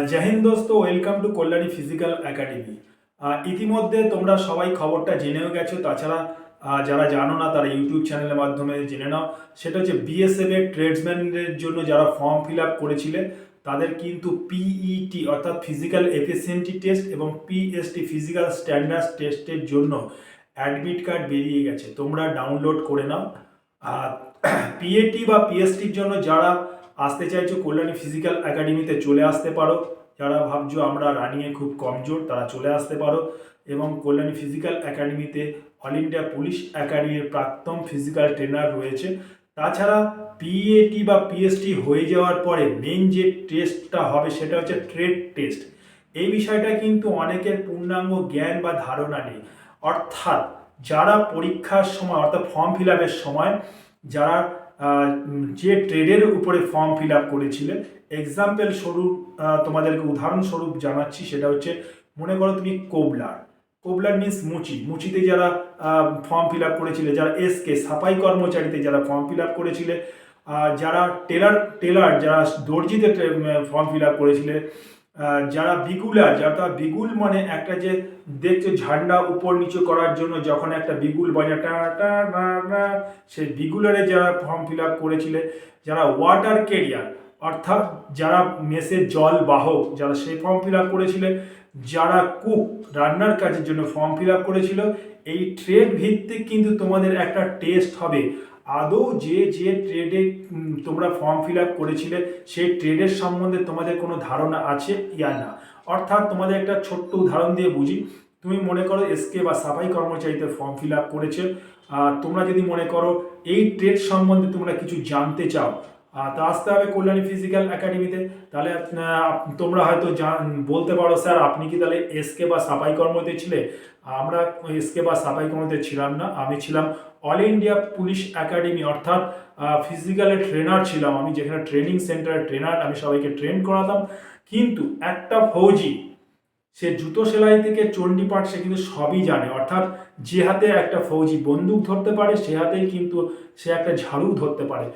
জয় হিন্দ দোস্ত, welcome to Kalyani physical academy. ইতিমধ্যে তোমরা সবাই খবরটা জেনেও গেছো। তাছাড়া যারা জানো না তারা ইউটিউব চ্যানেলের মাধ্যমে জেনে নাও। সেটা হচ্ছে বিএসএফ এর ট্রেডসম্যানদের জন্য যারা ফর্ম ফিল আপ করেছিলে তাদের কিন্তু পিইটি অর্থাৎ ফিজিক্যাল এফিসিয়েন্সি টেস্ট এবং পিএসটি ফিজিক্যাল স্ট্যান্ডার্ড টেস্টের জন্য অ্যাডমিট কার্ড বেরিয়ে গেছে, তোমরা ডাউনলোড করে নাও। আর পিএটি বা পিএসটির জন্য যারা আসতে চাইছো কল্যাণী ফিজিক্যাল একাডেমিতে চলে আসতে পারো। যারা ভাবছো আমরা রানিংয়ে খুব কমজোর তারা চলে আসতে পারো। এবং কল্যাণী ফিজিক্যাল একাডেমিতে অল ইন্ডিয়া পুলিশ একাডেমির প্রাক্তন ফিজিক্যাল ট্রেনার রয়েছে। তাছাড়া পিএটি বা পিএসটি হয়ে যাওয়ার পরে মেন যে টেস্টটা হবে সেটা হচ্ছে ট্রেড টেস্ট। এই বিষয়টা কিন্তু অনেকের পূর্ণাঙ্গ জ্ঞান বা ধারণা নেই। অর্থাৎ যারা পরীক্ষার সময় অর্থাৎ ফর্ম ফিল আপের সময় যারা যে ট্রেডের উপরে ফর্ম ফিল আপ করেছিলে, এক্সাম্পল স্বরূপ তোমাদেরকে উদাহরণস্বরূপ জানাচ্ছি, সেটা হচ্ছে মনে করো তুমি কোবলার মিন্স মুচিতে যারা ফর্ম ফিল আপ করেছিলে, যারা এসকে সাফাই কর্মচারীতে যারা ফর্ম ফিল আপ করেছিলে, যারা টেলার যারা দর্জিতে ফর্ম ফিল আপ করেছিলে, যারা বিগুলার, যারা বিগুল মানে একটা যে দেখছো ঝান্ডা উপর নিচু করার জন্য যখন একটা বিগুল বাজা সেই বিগুলারে যারা ফর্ম ফিল আপ করেছিলে, যারা ওয়াটার ক্যারিয়ার অর্থাৎ যারা মেসের জল বাহক যারা সেই ফর্ম ফিল আপ করেছিলে, যারা কুক রান্নার কাজের জন্য ফর্ম ফিল আপ করেছিল, এই ট্রেড ভিত্তিক কিন্তু তোমাদের একটা টেস্ট হবে। আদৌ যে ট্রেডে তোমরা ফর্ম ফিল আপ করেছিলে সেই ট্রেডের সম্বন্ধে তোমাদের কোনো ধারণা আছে ইয়া না। অর্থাৎ তোমাদের একটা ছোট্ট উদাহরণ দিয়ে বুঝি, তুমি মনে করো এসকে বা সাফাই কর্মচারীতে ফর্ম ফিল আপ করেছে। তোমরা যদি মনে করো এই ট্রেড সম্বন্ধে তোমরা কিছু জানতে চাও, তা আসতে হবে কল্যাণী ফিজিক্যাল একাডেমিতে। তাহলে তোমরা হয়তো বলতে পারো স্যার আপনি কি তাহলে এসকে বা সাফাই কর্মতে ছিলে? আমরা এসকে বা সাফাই কর্মতে ছিলাম না, আমি ছিলাম অল ইন্ডিয়া পুলিশ একাডেমি অর্থাৎ ফিজিক্যালের ট্রেনার ছিলাম আমি, যেখানে ট্রেনিং সেন্টারের ট্রেনার, আমি সবাইকে ট্রেন করাতাম। কিন্তু একটা ফৌজি সে জুতো সেলাই থেকে চণ্ডীপাঠ সে কিন্তু সবই জানে। অর্থাৎ যে হাতে একটা ফৌজি বন্দুক ধরতে পারে সে হাতেই কিন্তু সে একটা ঝাড়ু ধরতে পারে।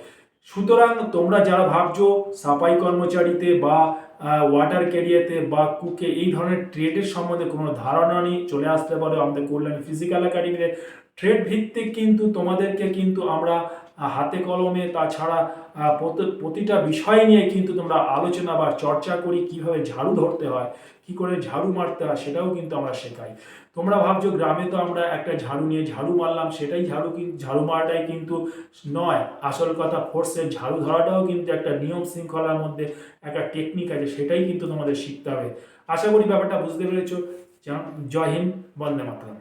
সুতরাং তোমরা যারা ভাবছো সাফাই কর্মচারীতে বা ওয়াটার ক্যারিয়ারতে বা কুকে এই ধরনের ট্রেডের সম্বন্ধে কোনো ধারণা নেই, চলে আসতে পারো আমাদের কল্যাণী ফিজিক্যাল একাডেমিতে। ট্রেড ভিত্তিক কিন্তু তোমাদেরকে কিন্তু আমরা হাতে কলমে, তাছাড়া প্রতিটা বিষয় নিয়ে কিন্তু তোমরা আলোচনা বা চর্চা করি, কিভাবে ঝাড়ু ধরতে হয়, কি করে ঝাড়ু মারতে হয় সেটাও কিন্তু আমরা শেখাই। তোমরা ভাবছো গ্রামে তো আমরা একটা ঝাড়ু নিয়ে ঝাড়ু মারলাম, সেটাই ঝাড়ু মারাটাই কিন্তু নয়। আসল কথা ফোর্সের ঝাড়ু ধরাটাও কিন্তু একটা নিয়ম শৃঙ্খলার মধ্যে একটা টেকনিক আছে, সেটাই কিন্তু তোমাদের শিখতে হবে। আশা করি ব্যাপারটা বুঝতে পেরেছো। জয় হিন্দ, বন্দে মাতরম।